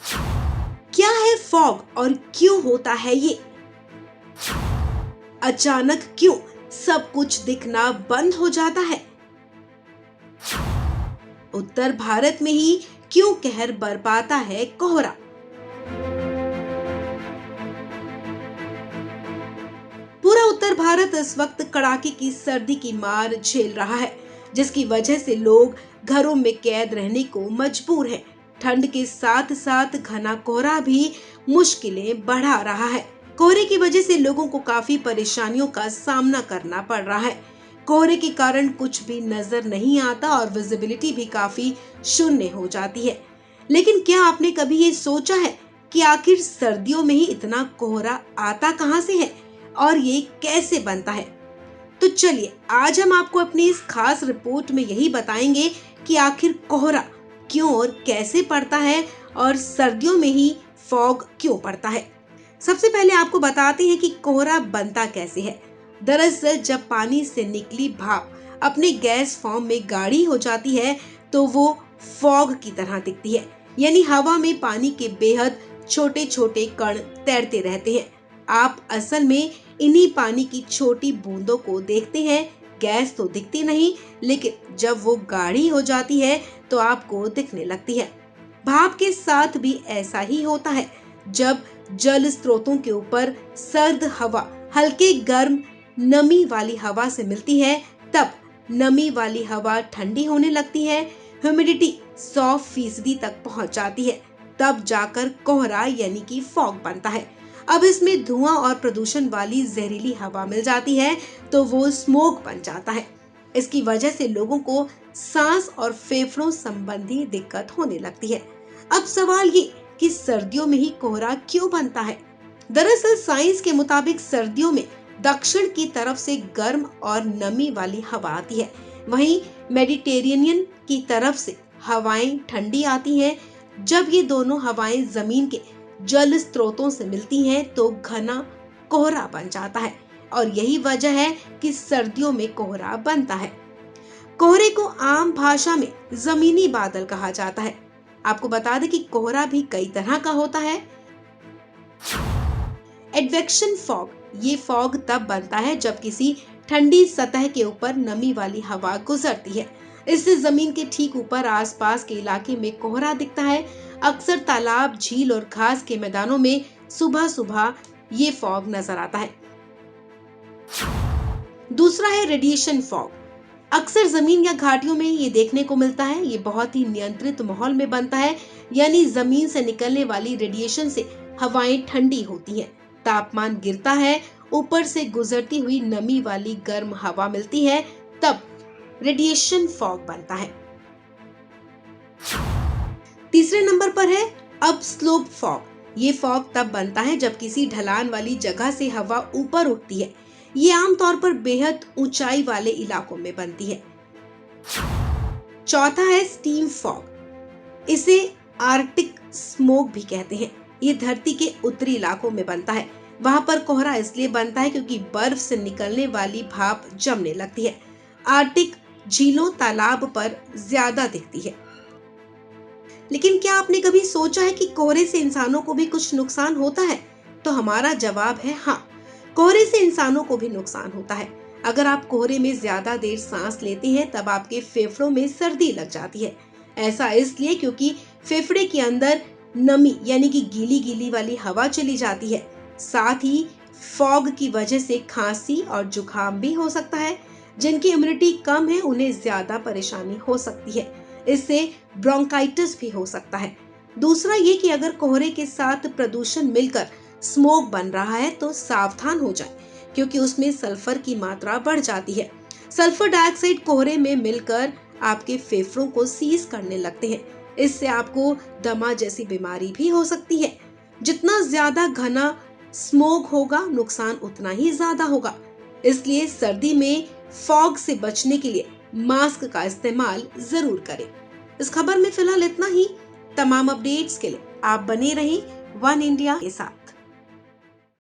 क्या है फॉग और क्यों होता है ये? अचानक क्यों सब कुछ दिखना बंद हो जाता है? उत्तर भारत में ही क्यों कहर बरपाता है कोहरा? पूरा उत्तर भारत इस वक्त कड़ाके की सर्दी की मार झेल रहा है, जिसकी वजह से लोग घरों में कैद रहने को मजबूर हैं। ठंड के साथ साथ घना कोहरा भी मुश्किलें बढ़ा रहा है। कोहरे की वजह से लोगों को काफी परेशानियों का सामना करना पड़ रहा है। कोहरे के कारण कुछ भी नजर नहीं आता और विजिबिलिटी भी काफी शून्य हो जाती है। लेकिन क्या आपने कभी ये सोचा है कि आखिर सर्दियों में ही इतना कोहरा आता कहां से है और ये कैसे बनता है? तो चलिए आज हम आपको अपनी इस खास रिपोर्ट में यही बताएंगे कि आखिर कोहरा क्यों और कैसे पड़ता है और सर्दियों में ही फॉग क्यों पड़ता है। सबसे पहले आपको बताते हैं कि कोहरा बनता कैसे है। दरअसल जब पानी से निकली भाप अपने गैस फॉर्म में गाढ़ी हो जाती है तो वो फॉग की तरह दिखती है, यानी हवा में पानी के बेहद छोटे छोटे कण तैरते रहते हैं। आप असल में इन्हीं पानी की छोटी बूंदों को देखते हैं। गैस तो दिखती नहीं, लेकिन जब वो गाढ़ी हो जाती है तो आपको दिखने लगती है। भाप के साथ भी ऐसा ही होता है। जब जल स्रोतों के ऊपर सर्द हवा हल्के गर्म नमी वाली हवा से मिलती है, तब नमी वाली हवा ठंडी होने लगती है। ह्यूमिडिटी 100% तक पहुंच जाती है, तब जाकर कोहरा यानी कि फॉग बनता है। अब इसमें धुआं और प्रदूषण वाली जहरीली हवा मिल जाती है तो वो स्मोक बन जाता है। इसकी वजह से लोगों को सांस और फेफड़ों संबंधी दिक्कत होने लगती है। अब सवाल ये कि सर्दियों में ही कोहरा क्यों बनता है? दरअसल साइंस के मुताबिक सर्दियों में दक्षिण की तरफ से गर्म और नमी वाली हवा आती है, वहीं मेडिटेरेनियन की तरफ से हवाएं ठंडी आती हैं। जब ये दोनों हवाएं जमीन के जल स्रोतों से मिलती हैं तो घना कोहरा बन जाता है और यही वजह है कि सर्दियों में कोहरा बनता है। कोहरे को आम भाषा में जमीनी बादल कहा जाता है। आपको बता दें कि कोहरा भी कई तरह का होता है। एडवेक्शन फॉग, ये फॉग तब बनता है जब किसी ठंडी सतह के ऊपर नमी वाली हवा गुजरती है। इससे जमीन के ठीक ऊपर आसपास के इलाके में कोहरा दिखता है। अक्सर तालाब, झील और घास के मैदानों में सुबह सुबह ये फॉग नजर आता है। दूसरा है रेडिएशन फॉग। अक्सर जमीन या घाटियों में ये देखने को मिलता है। ये बहुत ही नियंत्रित माहौल में बनता है, यानी जमीन से निकलने वाली रेडिएशन से हवाएं ठंडी होती हैं, तापमान गिरता है, ऊपर से गुजरती हुई नमी वाली गर्म हवा मिलती है, तब रेडिएशन फॉग बनता है। तीसरे नंबर पर है अप स्लोप फॉग। ये फॉग तब बनता है जब किसी ढलान वाली जगह से हवा ऊपर उठती है। ये आमतौर पर बेहद ऊंचाई वाले इलाकों में बनती है। चौथा है स्टीम फॉग। इसे आर्कटिक स्मोक भी कहते हैं। ये धरती के उत्तरी इलाकों में बनता है। वहां पर कोहरा इसलिए बनता है क्योंकि बर्फ से निकलने वाली भाप जमने लगती है। आर्कटिक झीलों, तालाब पर ज्यादा दिखती है। लेकिन क्या आपने कभी सोचा है कि कोहरे से इंसानों को भी कुछ नुकसान होता है? तो हमारा जवाब है हाँ, कोहरे से इंसानों को भी नुकसान होता है। अगर आप कोहरे में ज्यादा देर सांस लेते हैं तब आपके फेफड़ों में सर्दी लग जाती है। ऐसा इसलिए क्योंकि फेफड़े के अंदर नमी यानी कि गीली गीली वाली हवा चली जाती है। साथ ही फॉग की वजह से खांसी और जुकाम भी हो सकता है। जिनकी इम्यूनिटी कम है उन्हें ज्यादा परेशानी हो सकती है। इससे ब्रोंकाइटिस भी हो सकता है। दूसरा ये कि अगर कोहरे के साथ प्रदूषण मिलकर स्मोक बन रहा है तो सावधान हो जाए, क्योंकि उसमें सल्फर की मात्रा बढ़ जाती है। सल्फर डाइऑक्साइड कोहरे में मिलकर आपके फेफड़ों को सीज करने लगते हैं। इससे आपको दमा जैसी बीमारी भी हो सकती है। जितना ज्यादा घना स्मोक होगा, नुकसान उतना ही ज्यादा होगा। इसलिए सर्दी में फॉग से बचने के लिए मास्क का इस्तेमाल जरूर करें। इस खबर में फिलहाल इतना ही। तमाम अपडेट्स के लिए आप बने रहें वन इंडिया के साथ।